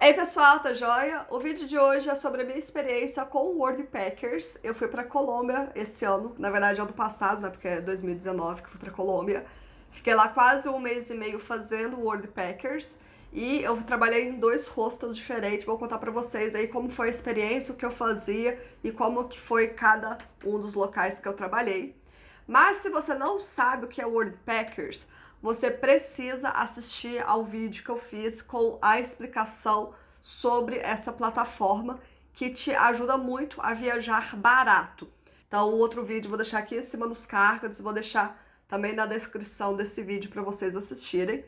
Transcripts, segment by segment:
Ei pessoal, tá joia? O vídeo de hoje é sobre a minha experiência com o Worldpackers. Eu fui pra Colômbia esse ano, na verdade é ano passado, né, porque é 2019 que eu fui pra Colômbia. Fiquei lá quase um mês e meio fazendo o Worldpackers e eu trabalhei em 2 hostels diferentes. Vou contar pra vocês aí como foi a experiência, o que eu fazia e como que foi cada um dos locais que eu trabalhei. Mas se você não sabe o que é Worldpackers, você precisa assistir ao vídeo que eu fiz com a explicação sobre essa plataforma que te ajuda muito a viajar barato. Então, o outro vídeo eu vou deixar aqui em cima nos cards, vou deixar também na descrição desse vídeo para vocês assistirem.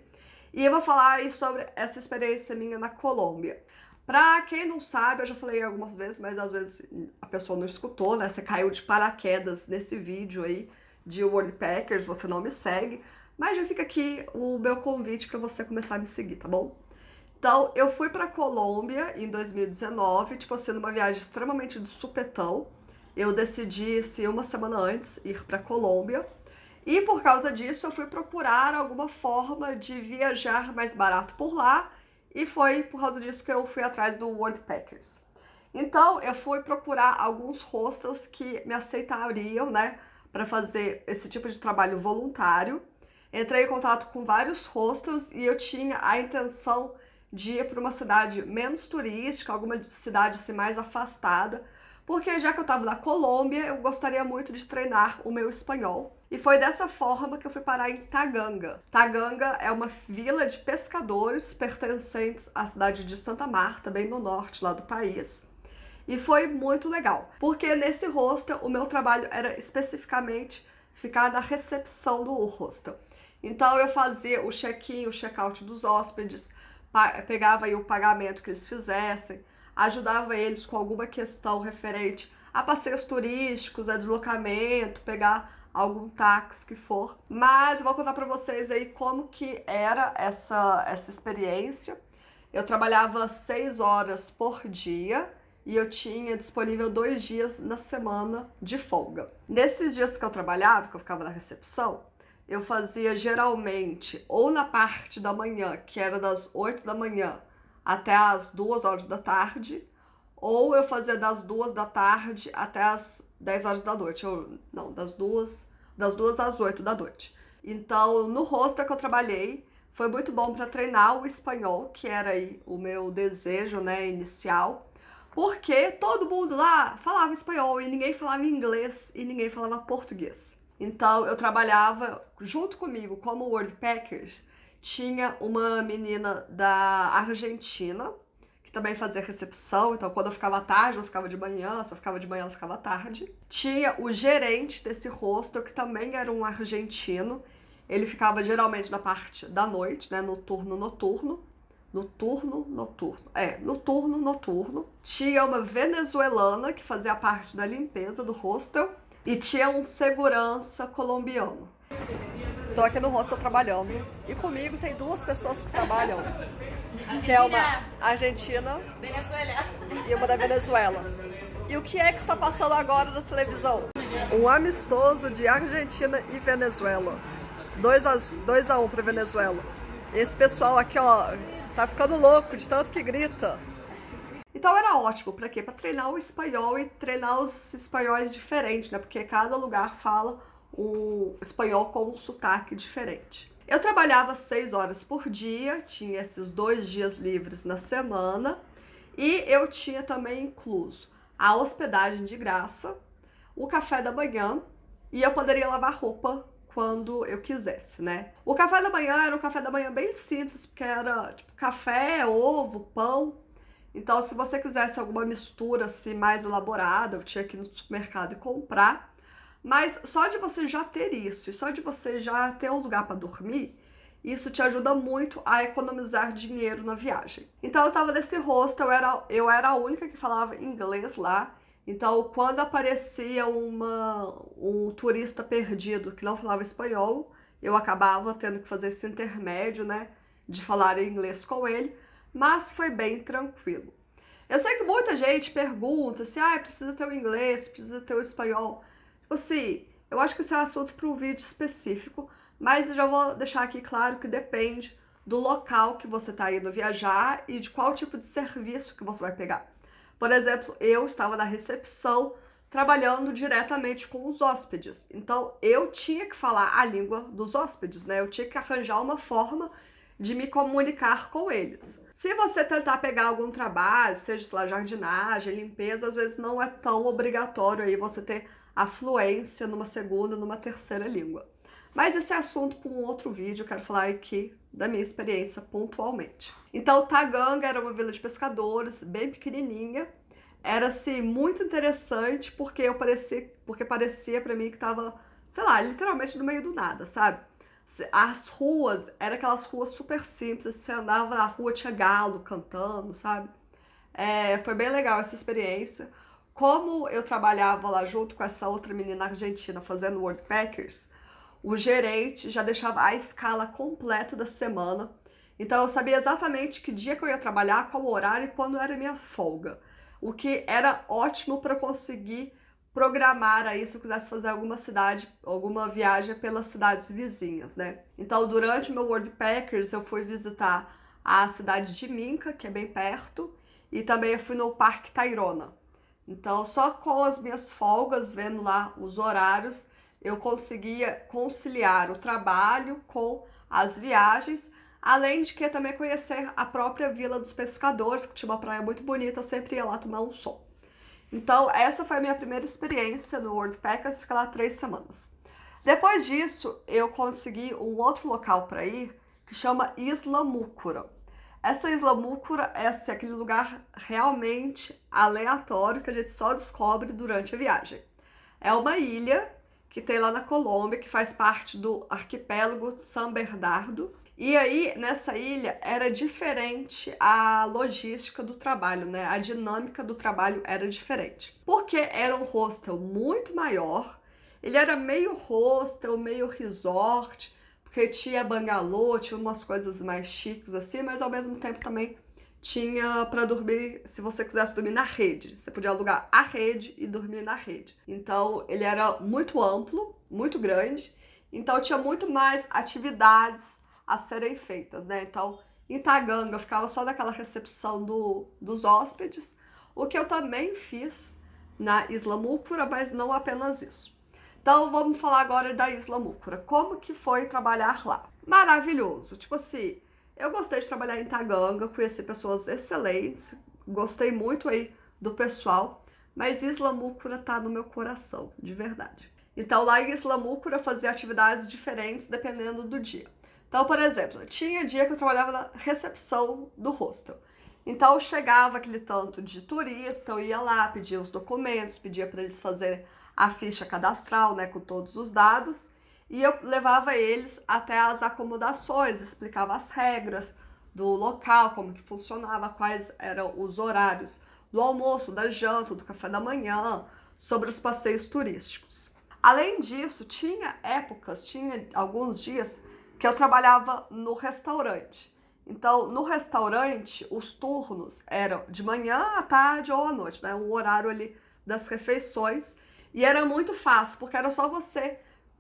E eu vou falar aí sobre essa experiência minha na Colômbia. Pra quem não sabe, eu já falei algumas vezes, mas às vezes a pessoa não escutou, né? Você caiu de paraquedas nesse vídeo aí de Worldpackers, você não me segue. Mas já fica aqui o meu convite para você começar a me seguir, tá bom? Então, eu fui pra Colômbia em 2019, tipo assim, numa viagem extremamente de supetão. Eu decidi, assim, uma semana antes, ir pra Colômbia. E por causa disso, eu fui procurar alguma forma de viajar mais barato por lá. E foi por causa disso que eu fui atrás do Worldpackers. Então, eu fui procurar alguns hostels que me aceitariam, né, para fazer esse tipo de trabalho voluntário. Entrei em contato com vários hostels e eu tinha a intenção de ir para uma cidade menos turística, alguma cidade assim, mais afastada, porque já que eu estava na Colômbia, eu gostaria muito de treinar o meu espanhol. E foi dessa forma que eu fui parar em Taganga. Taganga é uma vila de pescadores pertencentes à cidade de Santa Marta, bem no norte lá do país. E foi muito legal, porque nesse hostel o meu trabalho era especificamente ficar na recepção do hostel. Então eu fazia o check-in, o check-out dos hóspedes, pegava aí o pagamento que eles fizessem, ajudava eles com alguma questão referente a passeios turísticos, a deslocamento, pegar algum táxi que for. Mas eu vou contar pra vocês aí como que era essa experiência. Eu trabalhava 6 horas por dia e eu tinha disponível 2 dias na semana de folga. Nesses dias que eu trabalhava, que eu ficava na recepção, eu fazia geralmente ou na parte da manhã, que era das 8 da manhã até as 2 horas da tarde, ou eu fazia das 2 da tarde até as 10 horas da noite. Não, das 2 às 8 da noite. Então, no hostel que eu trabalhei, foi muito bom para treinar o espanhol, que era aí o meu desejo, né, inicial, porque todo mundo lá falava espanhol e ninguém falava inglês e ninguém falava português. Então eu trabalhava junto comigo como Worldpackers, tinha uma menina da Argentina, que também fazia recepção, então quando eu ficava tarde, ela ficava de manhã, se eu ficava de manhã, ela ficava tarde. Tinha o gerente desse hostel, que também era um argentino, ele ficava geralmente na parte da noite, né, no turno noturno. Noturno. Tinha uma venezuelana que fazia parte da limpeza do hostel e tinha um segurança colombiano. Tô aqui no hostel trabalhando e comigo tem 2 pessoas que trabalham, que é uma argentina e uma da Venezuela. E o que é que está passando agora na televisão? Um amistoso de Argentina e Venezuela. 2-1 para Venezuela. Esse pessoal aqui, ó, tá ficando louco de tanto que grita. Então era ótimo, pra quê? Pra treinar o espanhol e treinar os espanhóis diferentes, né? Porque cada lugar fala um espanhol com um sotaque diferente. Eu trabalhava 6 horas por dia, tinha esses 2 dias livres na semana, e eu tinha também incluso a hospedagem de graça, o café da manhã, e eu poderia lavar roupa quando eu quisesse, né? O café da manhã era um café da manhã bem simples, porque era tipo café, ovo, pão. Então, se você quisesse alguma mistura assim mais elaborada, eu tinha que ir no supermercado e comprar. Mas só de você já ter isso, e só de você já ter um lugar para dormir, isso te ajuda muito a economizar dinheiro na viagem. Então, eu tava nesse hostel, eu era a única que falava inglês lá. Então, quando aparecia um turista perdido que não falava espanhol, eu acabava tendo que fazer esse intermédio, né, de falar inglês com ele, mas foi bem tranquilo. Eu sei que muita gente pergunta se precisa ter o inglês, precisa ter o espanhol. Tipo assim, eu acho que isso é assunto para um vídeo específico, mas eu já vou deixar aqui claro que depende do local que você está indo viajar e de qual tipo de serviço que você vai pegar. Por exemplo, eu estava na recepção trabalhando diretamente com os hóspedes. Então, eu tinha que falar a língua dos hóspedes, né? Eu tinha que arranjar uma forma de me comunicar com eles. Se você tentar pegar algum trabalho, seja, sei lá, jardinagem, limpeza, às vezes não é tão obrigatório aí você ter a fluência numa segunda, numa terceira língua. Mas esse é assunto para um outro vídeo, eu quero falar aqui da minha experiência pontualmente. Então, Taganga era uma vila de pescadores, bem pequenininha. Era, assim, muito interessante porque parecia para mim que tava, sei lá, literalmente no meio do nada, sabe? As ruas, eram aquelas ruas super simples, você andava na rua, tinha galo cantando, sabe? Foi bem legal essa experiência. Como eu trabalhava lá junto com essa outra menina argentina fazendo Worldpackers, o gerente já deixava a escala completa da semana. Então eu sabia exatamente que dia que eu ia trabalhar, qual horário e quando era minha folga. O que era ótimo para conseguir programar aí se eu quisesse fazer alguma viagem pelas cidades vizinhas, né? Então, durante o meu Worldpackers, eu fui visitar a cidade de Minca, que é bem perto, e também eu fui no Parque Tayrona. Então, só com as minhas folgas, vendo lá os horários, eu conseguia conciliar o trabalho com as viagens, além de que também conhecer a própria Vila dos Pescadores, que tinha uma praia muito bonita, eu sempre ia lá tomar um sol. Então, essa foi a minha primeira experiência no Worldpackers, fiquei lá 3 semanas. Depois disso, eu consegui um outro local para ir, que chama Isla Mucura. Essa Isla Mucura é assim, aquele lugar realmente aleatório que a gente só descobre durante a viagem. É uma ilha que tem lá na Colômbia, que faz parte do arquipélago de San Bernardo. E aí, nessa ilha, era diferente a logística do trabalho, né? A dinâmica do trabalho era diferente. Porque era um hostel muito maior, ele era meio hostel, meio resort, porque tinha bangalô, tinha umas coisas mais chiques assim, mas ao mesmo tempo também tinha para dormir, se você quisesse dormir na rede. Você podia alugar a rede e dormir na rede. Então, ele era muito amplo, muito grande, então tinha muito mais atividades a serem feitas, né? Então, em Taganga, eu ficava só naquela recepção dos hóspedes, o que eu também fiz na Isla Mucura, mas não apenas isso. Então, vamos falar agora da Isla Mucura. Como que foi trabalhar lá? Maravilhoso. Tipo assim, eu gostei de trabalhar em Taganga, conheci pessoas excelentes, gostei muito aí do pessoal, mas Isla Mucura tá no meu coração, de verdade. Então, lá em Isla Mucura eu fazia atividades diferentes dependendo do dia. Então, por exemplo, tinha dia que eu trabalhava na recepção do hostel. Então, chegava aquele tanto de turista, eu ia lá, pedia os documentos, pedia para eles fazerem a ficha cadastral, né, com todos os dados, e eu levava eles até as acomodações, explicava as regras do local, como que funcionava, quais eram os horários do almoço, da janta, do café da manhã, sobre os passeios turísticos. Além disso, tinha alguns dias que eu trabalhava no restaurante. Então, no restaurante, os turnos eram de manhã, à tarde ou à noite, né? O horário ali das refeições. E era muito fácil, porque era só você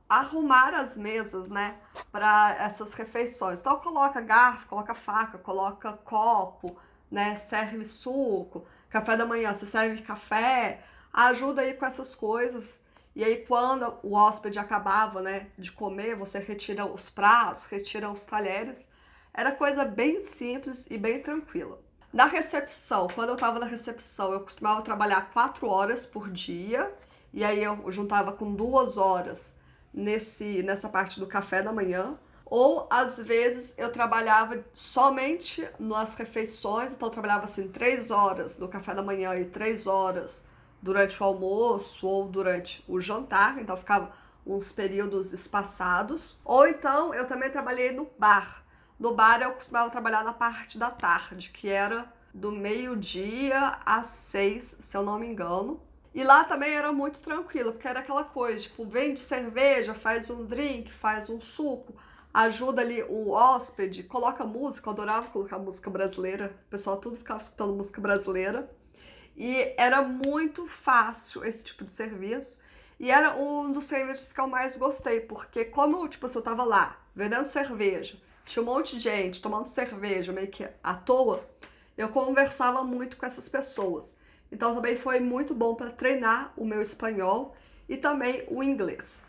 arrumar as mesas, né, para essas refeições. Então, coloca garfo, coloca faca, coloca copo, né, serve suco, café da manhã, você serve café, ajuda aí com essas coisas. E aí, quando o hóspede acabava, né, de comer, você retira os pratos, retira os talheres. Era coisa bem simples e bem tranquila. Na recepção, quando eu estava na recepção, eu costumava trabalhar 4 horas por dia. E aí eu juntava com 2 horas nessa parte do café da manhã. Ou, às vezes, eu trabalhava somente nas refeições. Então, eu trabalhava, assim, 3 horas no café da manhã e 3 horas durante o almoço ou durante o jantar, então ficava uns períodos espaçados. Ou então eu também trabalhei no bar. No bar eu costumava trabalhar na parte da tarde, que era do meio-dia às 6, se eu não me engano. E lá também era muito tranquilo, porque era aquela coisa, tipo, vende cerveja, faz um drink, faz um suco, ajuda ali o hóspede, coloca música, eu adorava colocar música brasileira, o pessoal tudo ficava escutando música brasileira. E era muito fácil esse tipo de serviço. E era um dos serviços que eu mais gostei, porque como, tipo, se eu tava lá vendendo cerveja, tinha um monte de gente tomando cerveja meio que à toa, eu conversava muito com essas pessoas. Então também foi muito bom para treinar o meu espanhol e também o inglês.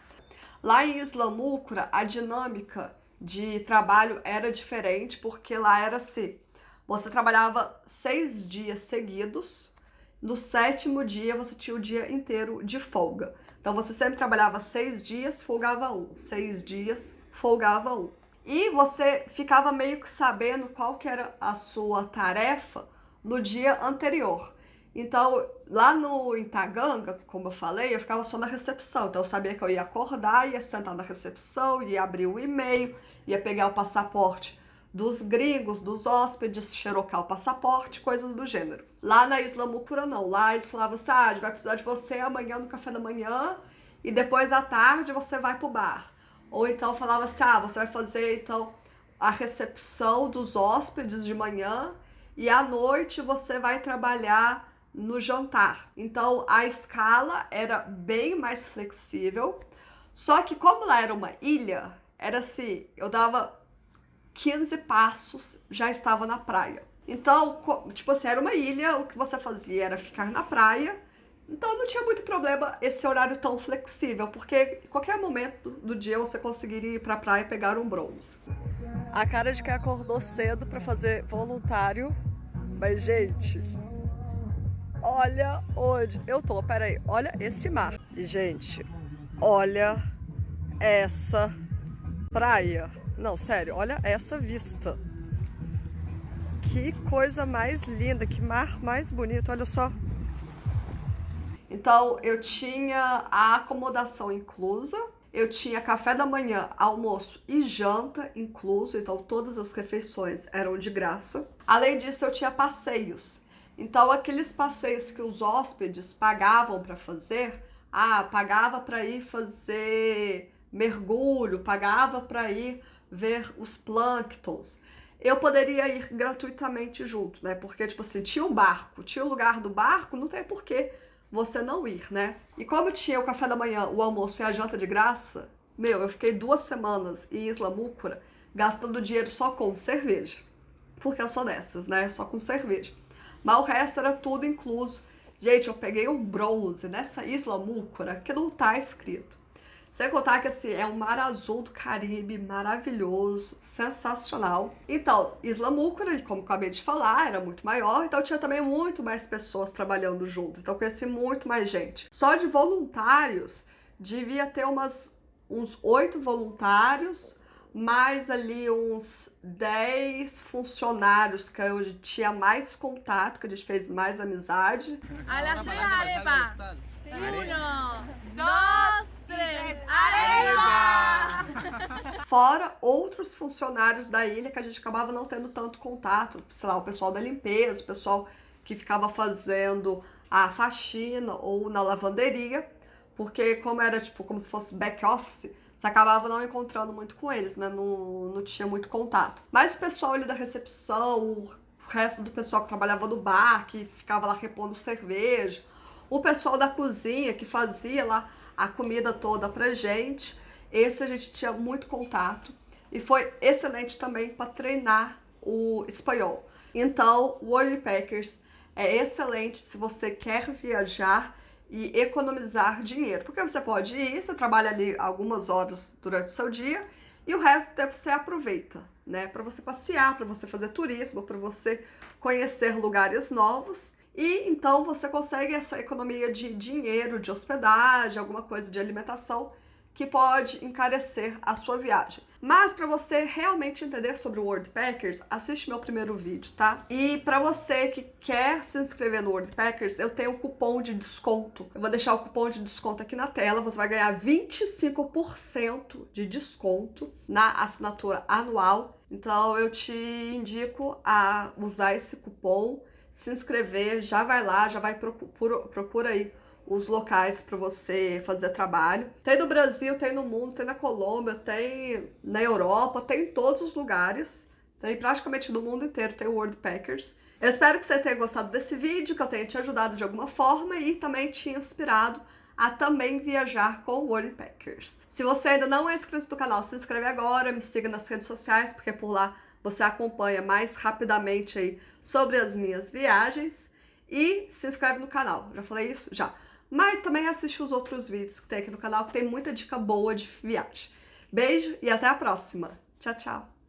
Lá em Islamucra, a dinâmica de trabalho era diferente, porque lá era assim, você trabalhava 6 dias seguidos, no 7º dia você tinha o dia inteiro de folga. Então você sempre trabalhava 6 dias, folgava 1, 6 dias, folgava 1. E você ficava meio que sabendo qual que era a sua tarefa no dia anterior. Então, lá no Itaganga, como eu falei, eu ficava só na recepção. Então, eu sabia que eu ia acordar, ia sentar na recepção, ia abrir o e-mail, ia pegar o passaporte dos gringos, dos hóspedes, xerocar o passaporte, coisas do gênero. Lá na Islamucra, não. Lá eles falavam assim, a gente vai precisar de você amanhã no café da manhã e depois à tarde você vai pro bar. Ou então falava assim, você vai fazer então a recepção dos hóspedes de manhã e à noite você vai trabalhar no jantar. Então a escala era bem mais flexível, só que como lá era uma ilha, era assim, eu dava 15 passos, já estava na praia. Então, tipo assim, era uma ilha, o que você fazia era ficar na praia, então não tinha muito problema esse horário tão flexível, porque em qualquer momento do dia você conseguiria ir pra praia e pegar um bronze. A cara de quem acordou cedo para fazer voluntário, mas gente, olha onde eu tô, peraí, olha esse mar. E, gente, olha essa praia. Não, sério, olha essa vista. Que coisa mais linda, que mar mais bonito, olha só. Então, eu tinha a acomodação inclusa, eu tinha café da manhã, almoço e janta incluso, então todas as refeições eram de graça. Além disso, eu tinha passeios. Então, aqueles passeios que os hóspedes pagavam para fazer, pagava para ir fazer mergulho, pagava para ir ver os plânctons. Eu poderia ir gratuitamente junto, né? Porque, tipo assim, tinha um barco, tinha o lugar do barco, não tem porquê você não ir, né? E como tinha o café da manhã, o almoço e a janta de graça, eu fiquei 2 semanas em Islamucra gastando dinheiro só com cerveja. Porque eu sou dessas, né? Só com cerveja. Mas o resto era tudo incluso. Gente, eu peguei um bronze nessa Islamucra que não tá escrito. Sem contar que assim, é um mar azul do Caribe maravilhoso, sensacional. Então, Islamucra, como eu acabei de falar, era muito maior, então tinha também muito mais pessoas trabalhando junto. Então eu conheci muito mais gente. Só de voluntários, devia ter uns 8 voluntários, mais ali uns 10 funcionários que eu tinha mais contato, que a gente fez mais amizade. Arepa! 1, 2, 3, arepa! Fora outros funcionários da ilha que a gente acabava não tendo tanto contato, sei lá, o pessoal da limpeza, o pessoal que ficava fazendo a faxina ou na lavanderia, porque como era tipo como se fosse back office, você acabava não encontrando muito com eles, né? Não tinha muito contato. Mas o pessoal ali da recepção, o resto do pessoal que trabalhava no bar, que ficava lá repondo cerveja, o pessoal da cozinha que fazia lá a comida toda pra gente, esse a gente tinha muito contato e foi excelente também para treinar o espanhol. Então, o World Packers é excelente se você quer viajar e economizar dinheiro, porque você pode ir, você trabalha ali algumas horas durante o seu dia e o resto do tempo você aproveita, né, para você passear, para você fazer turismo, para você conhecer lugares novos. E então você consegue essa economia de dinheiro, de hospedagem, alguma coisa de alimentação que pode encarecer a sua viagem. Mas para você realmente entender sobre o World Packers, assiste meu primeiro vídeo, tá? E para você que quer se inscrever no World Packers, eu tenho um cupom de desconto. Eu vou deixar o cupom de desconto aqui na tela. Você vai ganhar 25% de desconto na assinatura anual. Então eu te indico a usar esse cupom, se inscrever, já vai lá, já vai procura aí os locais para você fazer trabalho. Tem no Brasil, tem no mundo, tem na Colômbia, tem na Europa, tem em todos os lugares. Tem praticamente no mundo inteiro, tem o World Packers. Eu espero que você tenha gostado desse vídeo, que eu tenha te ajudado de alguma forma e também te inspirado a também viajar com o World Packers. Se você ainda não é inscrito no canal, se inscreve agora, me siga nas redes sociais, porque por lá você acompanha mais rapidamente aí sobre as minhas viagens. E se inscreve no canal, já falei isso? Já. Mas também assiste os outros vídeos que tem aqui no canal, que tem muita dica boa de viagem. Beijo e até a próxima. Tchau, tchau.